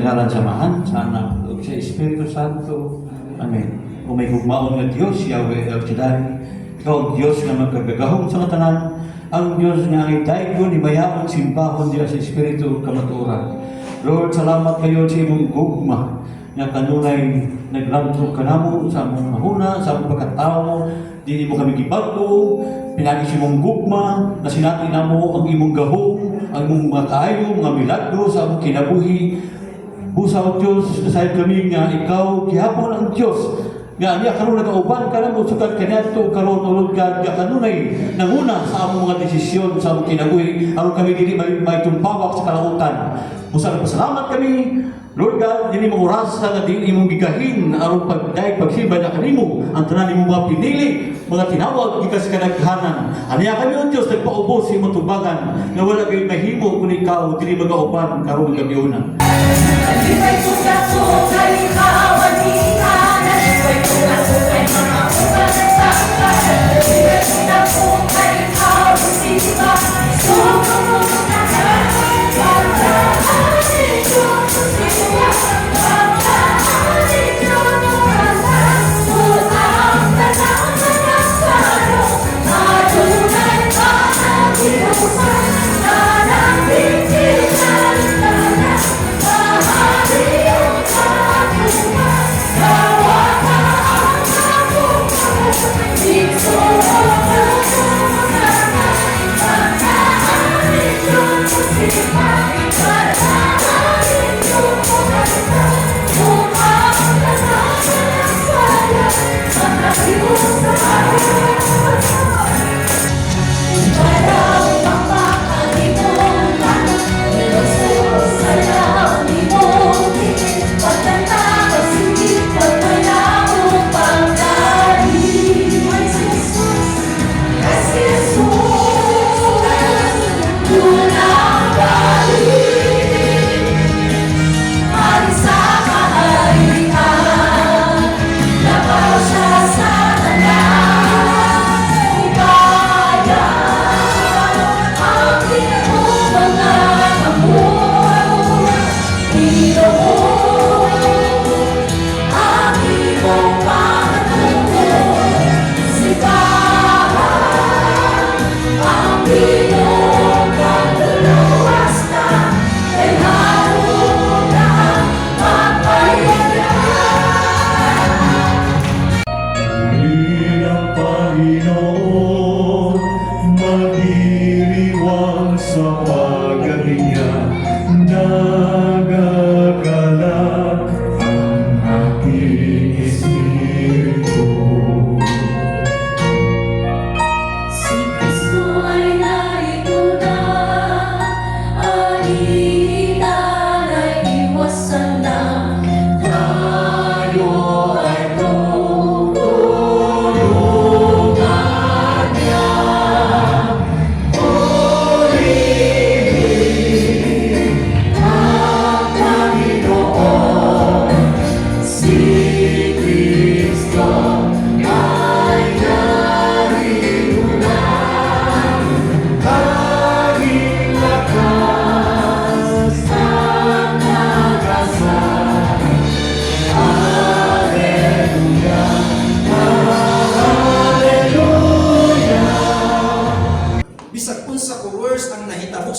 ngalan samahan, sa Anak, ug sa Espiritu Santo. Amen. Kung may hugmaon nga Diyos, Yahweh El Shaddai, ikaw ang Diyos nga magkagagahong sa tanan, ang Diyos nga ay daygo ni mayamang simbahon diya sa Espiritu kamaturan. Lord, salamat kayo sa imong gugma nga kanunay nagrantog ka namo sa among mahuna, sa among pagkatao, di mo kami gibago, pinagis imong gugma, na sinati namo ang imong gahom, ang imong mga kaayo, mga milagro sa among kinabuhi. Busa o Diyos, nasayad kami nga ikaw, gihapon ang Diyos. Nga niya karon nagauban ka na mo sugad kaniadto karon ulod ka kanunay nanguna sa among mga desisyon sa among kinabuhi aron kami dili may tumpawak sa kalautan. Busa pasalamat kami Lord God, dili mo oras nga dili imong gigahin aron pagsimba na kanimo ang tanan nimo mga pinili, mga tinawag gikan sa kadaghanan. Aniya kami o Dios nagpaubos sa imong tubagan nga wala kay mahimo kun ikaw dili magauban karon gabi una.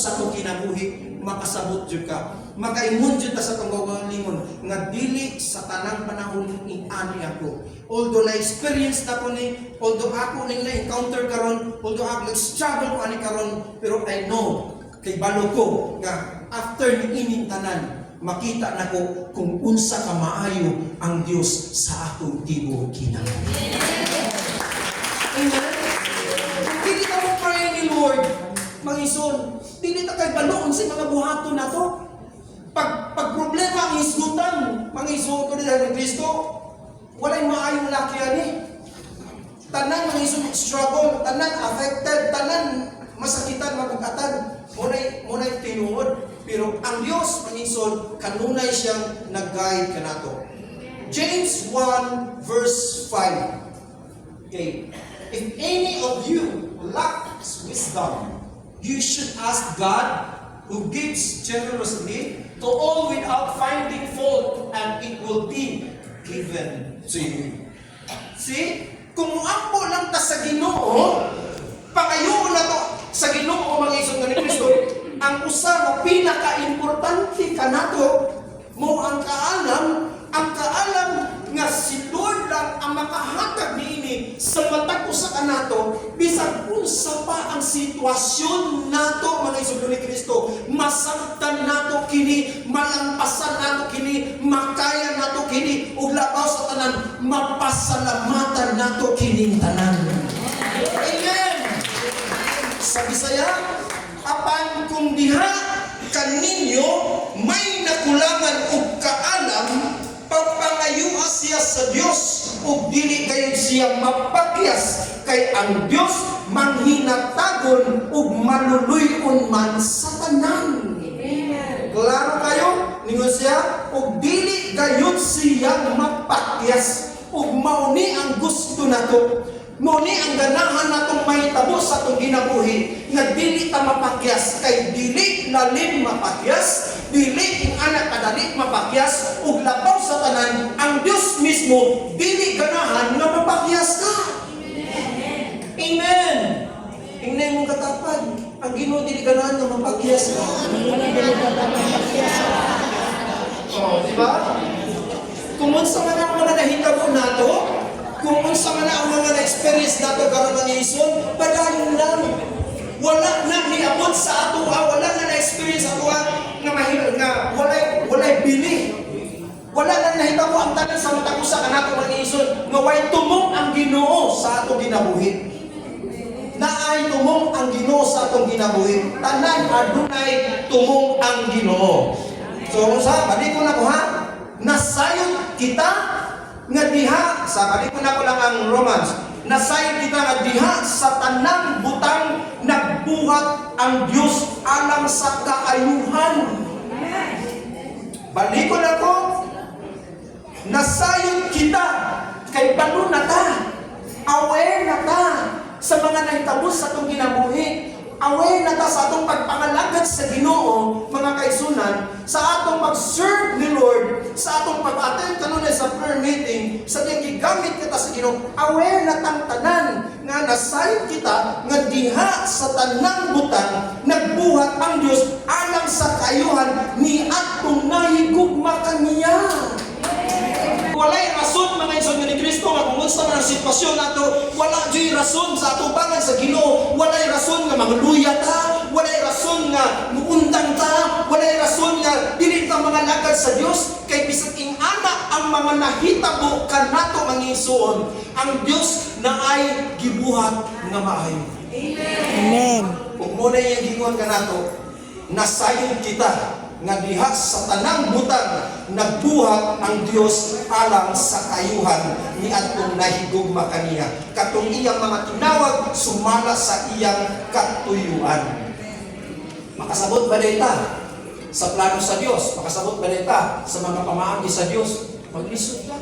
sa itong kinabuhi, makasabot jud ka. Makaimon jud ta sa itong gawgalingon, nga dili sa tanang panahon ani ako. Although na-experience na ko ni, although ako ning na-encounter karon, although ako nag-struggle ko ani karon, pero I know, kay balo ko, nga after ni ining tanan, makita na ko kung unsa ka maayo ang Dios sa atong tibuok kinabuhi. Amen. Dili ka mo pray ni Lord, Mangison, dili ta kay baloon sa mga buhaton nato. Pag problema ang isgutan, Mangison ko dili ni Kristo, walay maayong laki ani. Tanan Mangison struggle, tanan affected, tanan masakitan mabugatan, munay tinuod. Pero ang Diyos, Mangison, kanunay siyang nag-guide kanato. James 1 verse 5. Okay. If any of you lacks wisdom, you should ask God, who gives generously to all without finding fault, and it will be given to you. See? Kung muampo lang ta sa Ginoo, pangayo na to sa Ginoo mga isog ni Kristo, ang usa nga pinaka-importante kanato mo ang kaalam nga si Lord lang ang makahatag niini sa matag usa kanato bisan unsa pa ang sitwasyon nato mga isog ni Kristo, masabtan nato kini, malampasan nato kini, makaya nato kini, ug labaw sa tanan mapasalamatan nato kining tanan. Amen. Sa Bisaya, apan kung diha kaninyo may nakulangan og kaalam, pagpangayuha siya sa Dios ug dili kayo siya mapakyas, kay ang Dios manghinatagon ug maluluy-on man sa tanan. Klaro kayo? Ningon siya, ug dili gayud siya mapakyas, ug mauni ang gusto nato. Mauni ang ganahan natong mahitabo sa atong ginabuhi nga dili ta mapakyas, kay dili lalim mapakyas, dili ing anak kadali mapakyas, ug labaw sa tanan ang Dios mismo dili ganahan nga mapakyas ka. Amen. Ingnan mong katapad, ang Ginoo dili ganahan nga mapakyas ka. Oh, di ba? Kung unsa man ang mga nahitabo nato, kung unsa man ang mga na-experience nato karon ng ison, padayon lang. Wala na niabot sa ato, wala na na-experience ato nga mahirap nga walay bili. Wala na nahitabo ang tanan sa matag usa kanato ng ison nga way tumong ang Ginoo sa atong ginabuhi. Naay tumong ang Ginoo sa atong ginabuhi. Tanan adunay tumong ang Ginoo. So unsa balik ko na ko ha? Nasayod kita nga diha, sa balik ko na ko lang ang Romans, nasayod kita nga diha sa tanang butang nagbuhat ang Dios alang sa kaayuhan. Balik ko na ko, nasayod kita kay balo na ta, aware na ta sa mga nahitabo sa atong ginabuhi, aware na ta sa atong pagpangalagad sa Ginoo, mga kaisunan, sa atong mag-serve ni Lord, sa atong pag-attend kanunay sa prayer meeting, sa tiyang gigamit kita sa Ginoo, aware na tang tanan nga nasayod kita nga diha sa tanang butang nagbuhat ang Dios alang sa kaayuhan ni atong nahigugma kaniya. Walay rason mga igsoon ni Kristo nga kung unsa man ang sitwasyon nato, wala joy rason sa atubangan sa Ginoo, walay rason nga magluya ta, walay rason nga muundang ta, walay rason nga dili ta mga lagad sa Dios, kay bisan ing anak ang mga nahitabo kanato mga igsoon, ang Dios na ay gibuhat nga maayo. Amen. Kung mo na yung gingon kanato, nasayod kita nga diha sa tanang butang nagbuhat ang Dios alang sa kayuhan ni atong nahigugma kaniya, katong iyang mga tinawag sumala sa iyang katuyuan. Makasabot ba dita sa plano sa Dios? Makasabot ba dita sa mga pamaagi sa Dios? Maglisod ka.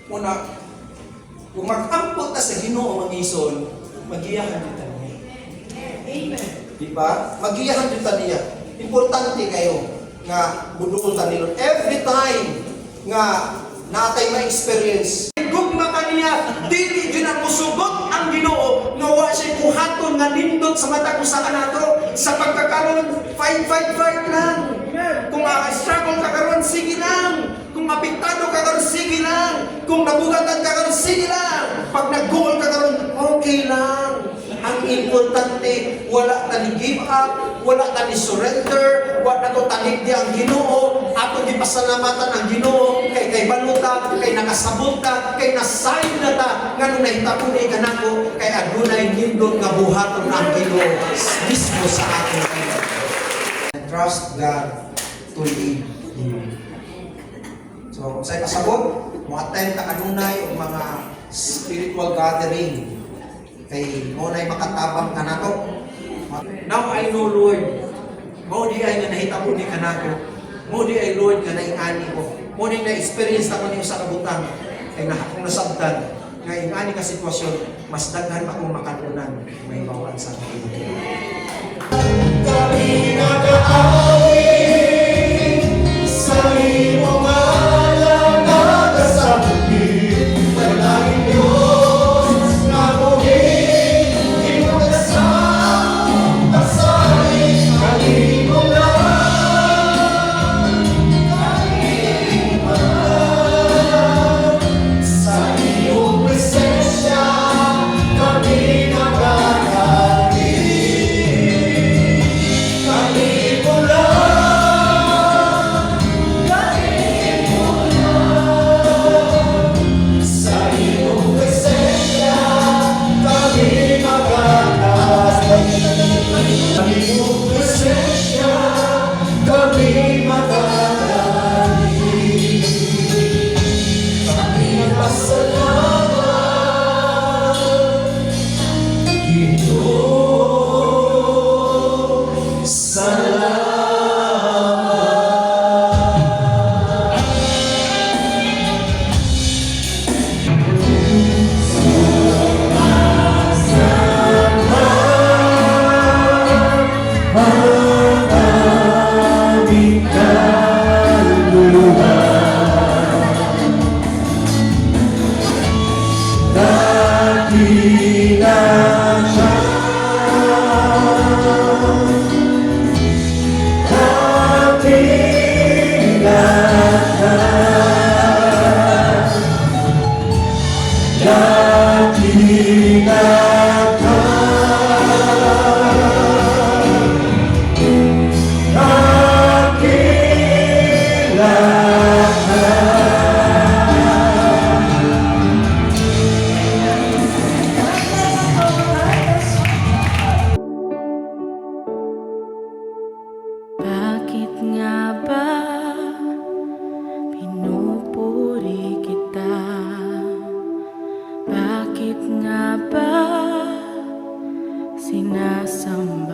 Una, kung mag-ampot ta sa Ginoo mga ison, magiyahan kita niya. Amen. Diba? Magiyahan kita niya. Importante kayo nga buduutan ni Lord. Every time nga natay ma-experience, gugma kaniya, dili din ang musugot ang Ginoo nga wa siya kuhaton nga nindot sa matag usa kanato sa pagkakaroon, fight lang. Kung struggle ka karon, sige lang. Kung apektado ka karon, sige lang. Kung nabugatan ka karon, sige lang. Pag nag-goal ka karon, okay lang. Ang importante, wala ta ni give up, wala ta ni surrender, wala to tanig di ang Ginoo, ato di pasalamatan ang Ginoo, kay baluta, kay nakasabot ta, kay nasign na ta, nga nung nahitabo ni kanako, kay adunay nindot nga buhaton ang Ginoo mismo sa atin. Trust God to lead you. So, sa kasabot, mo-attend ka kanunay o mga spiritual gathering, kay mo na'y makatabang ka na to. Now I know, Lord, mo di ay nga nahitabo ni kanako, mo di ay Lord nga naingani ko, mo di na-experience ako niyo sa kabutang, kay kung nasabtan, nga ingani ka sitwasyon, mas daghan akong makanunan, may bawaan sa akin. Kami nag-aawin samba